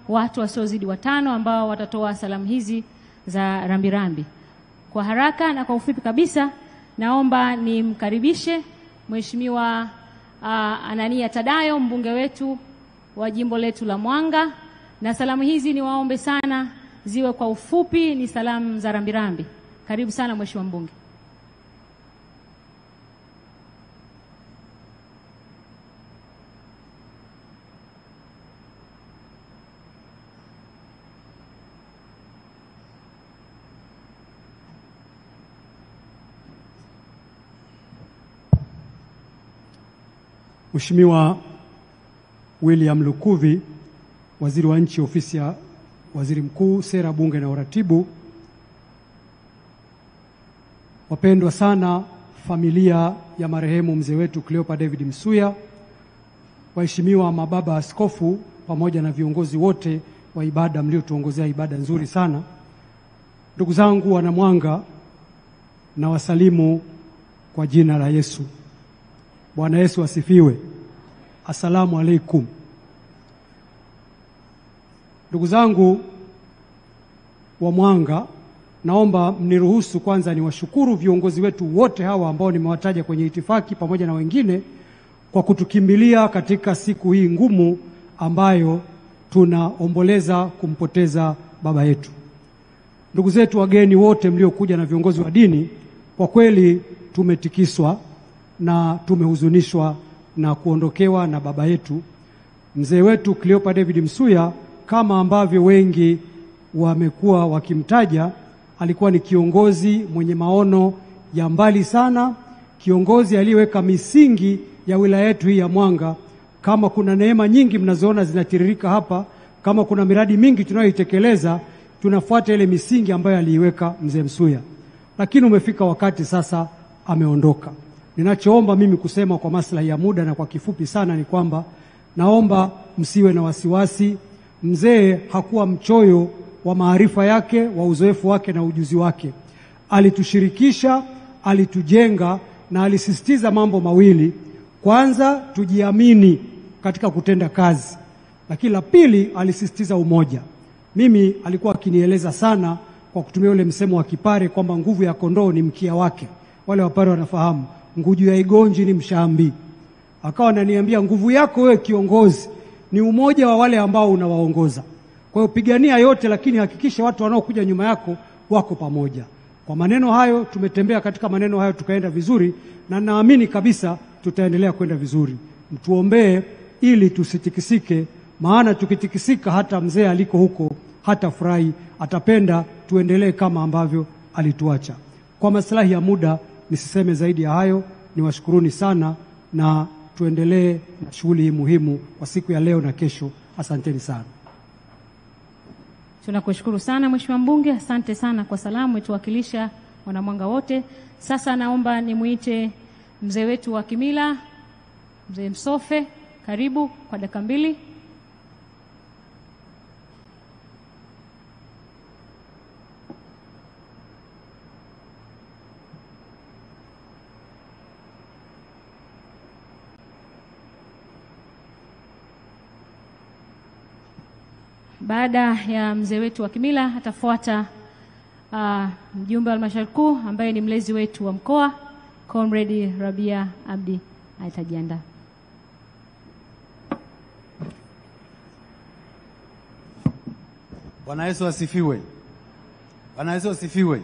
watu wasiozidi 5 ambao watatoa salamu hizi za rambirambi. Kwa haraka na kwa ufupi kabisa, naomba nimkaribishe Mheshimiwa Anania Tadayo, mbunge wetu wa jimbo letu la Mwanga, na salamu hizi niwaombe sana ziwe kwa ufupi, ni salamu za rambirambi. Karibu sana Mheshimiwa mbunge. Mheshimiwa William Lukuvi, Waziri wa Nchi, Ofisi ya Waziri Mkuu, Sera, Bunge na Uratibu. Wapendwa sana familia ya marehemu mzee wetu Cleopa David Msuya, waheshimiwa mababa askofu pamoja na viongozi wote wa ibada mliotuongozea ibada nzuri sana. Ndugu zangu wana Mwanga, na wasalimu kwa jina la Yesu. Bwana Yesu asifiwe. Asalamu alaikum. Ndugu zangu wa Mwanga, naomba mniruhusu kwanza niwashukuru viongozi wetu wote hawa ambao nimewataja kwenye itifaki pamoja na wengine kwa kutukimbilia katika siku hii ngumu ambayo tunaomboleza kumpoteza baba yetu. Ndugu zetu wageni wote mliokuja na viongozi wa dini, kwa kweli tumetikiswa na tumehuzunishwa na kuondokewa na baba yetu. Mzee wetu Cleopa David Msuya, kama ambavyo wengi wamekuwa wakimtaja, alikuwa ni kiongozi mwenye maono ya mbali sana, kiongozi aliyeweka misingi ya wilaya yetu hii ya Mwanga. Kama kuna neema nyingi mnazoona zinatiririka hapa, kama kuna miradi mingi tunayoitekeleza, tunafuata ile misingi ambayo aliiweka mzee Msuya. Lakini umefika wakati sasa ameondoka. Ninachoomba mimi kusema kwa maslahi ya muda na kwa kifupi sana ni kwamba naomba msiwe na wasiwasi. Mzee hakuwa mchoyo wa maarifa yake, wa uzoefu wake na ujuzi wake. Alitushirikisha, alitujenga na alisisitiza mambo mawili. Kwanza, tujiamini katika kutenda kazi. Lakini la pili, alisisitiza umoja. Mimi alikuwa akinieleza sana kwa kutumia ule msemo wa Kipare kwamba nguvu ya kondoo ni mkia wake. Wale Wapare wanafahamu, nguju ya igonji ni mshambi. Akawa ananiambia nguvu yako wewe kiongozi ni umoja wa wale ambao unawaongoza. Kwa hiyo pigania yote, lakini hakikisha watu wanaokuja nyuma yako wako pamoja. Kwa maneno hayo, tumetembea katika maneno hayo tukaenda vizuri, na naamini kabisa tutaendelea kwenda vizuri. Mtuombee ili tusitikisike, maana tukitikisika hata mzee aliko huko hata furahi, atapenda tuendelee kama ambavyo alituacha. Kwa maslahi ya muda nisiseme zaidi ya hayo. Niwashukuruni sana na tuendelee na shughuli hii muhimu kwa siku ya leo na kesho. Asanteni sana. Tunakushukuru sana Mheshimiwa mbunge, asante sana kwa salamu, tuwakilisha wanamwanga wote. Sasa naomba nimuite mzee wetu wa kimila, mzee Msofe, karibu kwa dakika 2. Baada ya mzee wetu wa kimila atafuata mjumbe wa halmashauri kuu ambaye ni mlezi wetu wa mkoa, Comrade Rabia Abdi atajiandaa. Bwana Yesu asifiwe. Bwana Yesu asifiwe.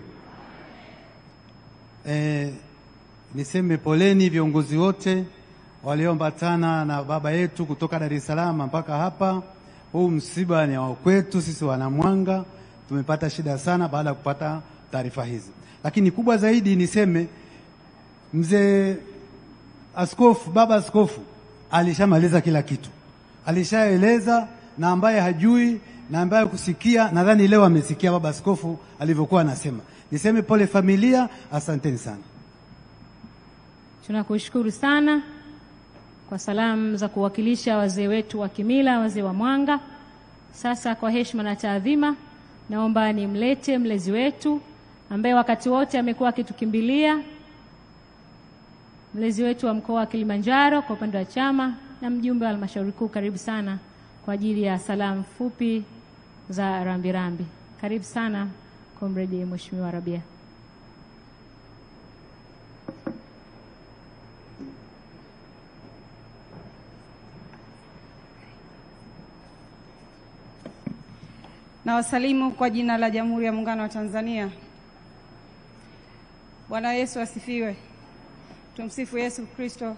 Niseme poleni viongozi wote walioambatana na baba yetu kutoka Dar es Salaam mpaka hapa. Huu msiba ni wa kwetu sisi wanamwanga, tumepata shida sana baada ya kupata taarifa hizi. Lakini kubwa zaidi niseme mzee askofu, baba askofu alishamaliza kila kitu. Alishaeleza, na ambaye hajui na ambaye kusikia nadhani leo amesikia baba askofu alivyokuwa anasema. Niseme pole familia, asanteni sana. Tunakushukuru sana kwa salamu za kuwakilisha wazee wetu wa kimila, wazee wa Mwanga. Sasa kwa heshima na taadhima, naomba nimlete mlezi wetu ambaye wakati wote amekuwa akitukimbilia, mlezi wetu wa mkoa wa Kilimanjaro kwa upande wa chama na mjumbe wa halmashauri kuu. Karibu sana kwa ajili ya salamu fupi za rambirambi. Karibu sana Comrade Mheshimiwa Rabia. Na wasalimu kwa jina la Jamhuri ya Muungano wa Tanzania. Bwana Yesu asifiwe. Tumsifu Yesu Kristo.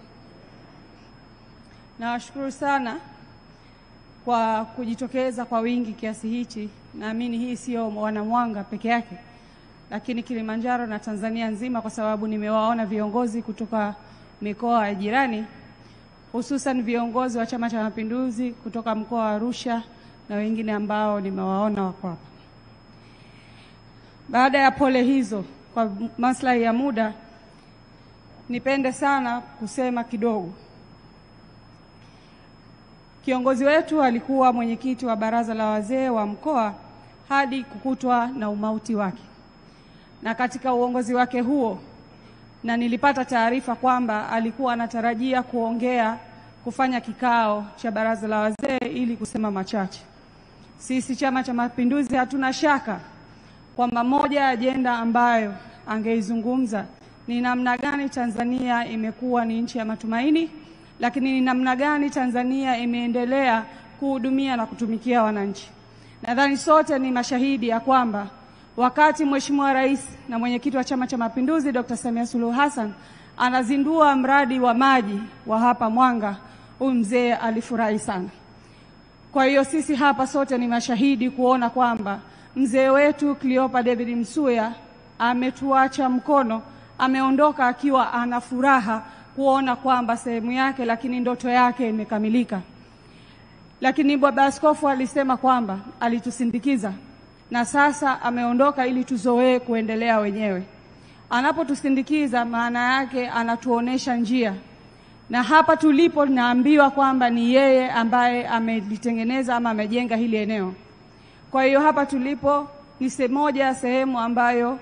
Nawashukuru sana kwa kujitokeza kwa wingi kiasi hichi. Naamini hii sio Wanamwanga peke yake, lakini Kilimanjaro na Tanzania nzima, kwa sababu nimewaona viongozi kutoka mikoa ya jirani, hususan viongozi wa Chama cha Mapinduzi kutoka mkoa wa Arusha na wengine ambao nimewaona wako hapa. Baada ya pole hizo, kwa maslahi ya muda, nipende sana kusema kidogo. Kiongozi wetu alikuwa mwenyekiti wa baraza la wazee wa mkoa hadi kukutwa na umauti wake. Na katika uongozi wake huo, na nilipata taarifa kwamba alikuwa anatarajia kufanya kikao cha baraza la wazee ili kusema machache. Sisi Chama cha Mapinduzi hatuna shaka kwamba moja ya ajenda ambayo angeizungumza ni namna gani Tanzania imekuwa ni nchi ya matumaini, lakini ni namna gani Tanzania imeendelea kuhudumia na kutumikia wananchi. Nadhani sote ni mashahidi ya kwamba wakati Mheshimiwa Rais na mwenyekiti wa Chama cha Mapinduzi Dr. Samia Suluhu Hassan anazindua mradi wa maji wa hapa Mwanga, huyu mzee alifurahi sana. Kwa hiyo sisi hapa sote ni mashahidi kuona kwamba mzee wetu Cleopa David Msuya ametuacha mkono, ameondoka akiwa ana furaha kuona kwamba sehemu yake, lakini ndoto yake imekamilika. Lakini baba askofu alisema kwamba alitusindikiza na sasa ameondoka ili tuzoee kuendelea wenyewe. Anapotusindikiza maana yake anatuonesha njia. Na hapa tulipo naambiwa kwamba ni yeye ambaye amelitengeneza ama amejenga hili eneo. Kwa hiyo hapa tulipo ni moja ya sehemu ambayo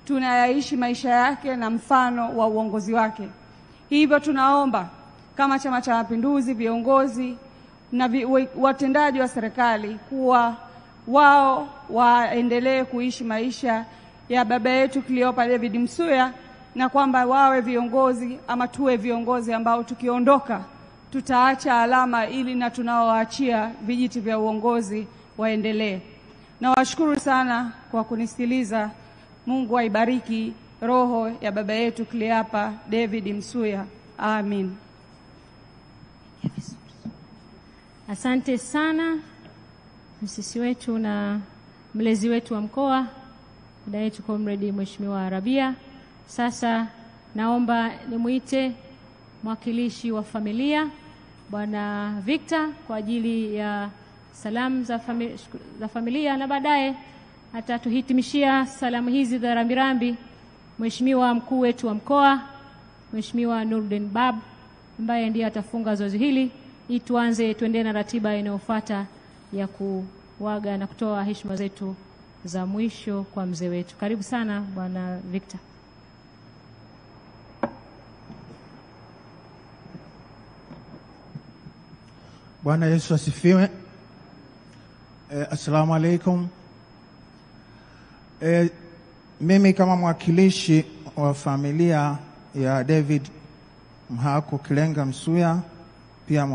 tunayaishi maisha yake na mfano wa uongozi wake. Hivyo tunaomba kama Chama cha Mapinduzi, viongozi na watendaji wa serikali kuwa wao waendelee kuishi maisha ya baba yetu Cleopa David Msuya, na kwamba wawe viongozi ama tuwe viongozi ambao tukiondoka tutaacha alama, ili na tunaoachia vijiti vya uongozi waendelee. Na washukuru sana kwa kunisikiliza. Mungu aibariki roho ya baba yetu Cleopa David Msuya. Amin. Asante sana msisi wetu na mlezi wetu wa mkoa, dada yetu Comrade Mheshimiwa Rabia. Sasa naomba nimuite mwakilishi wa familia Bwana Victor kwa ajili ya salamu za familia, na baadaye atatuhitimishia salamu hizi za rambirambi Mheshimiwa mkuu wetu wa mkoa, Mheshimiwa Nurdin Bab, ambaye ndiye atafunga zoezi hili. Ili tuendelee na ratiba inayofuata ya kuwaga na kutoa heshima zetu za mwisho kwa mzee wetu. Karibu sana Bwana Victor. Bwana Yesu asifiwe. Assalamu alaikum. Mimi kama mwakilishi wa familia ya David Mhako Kilenga Msuya, pia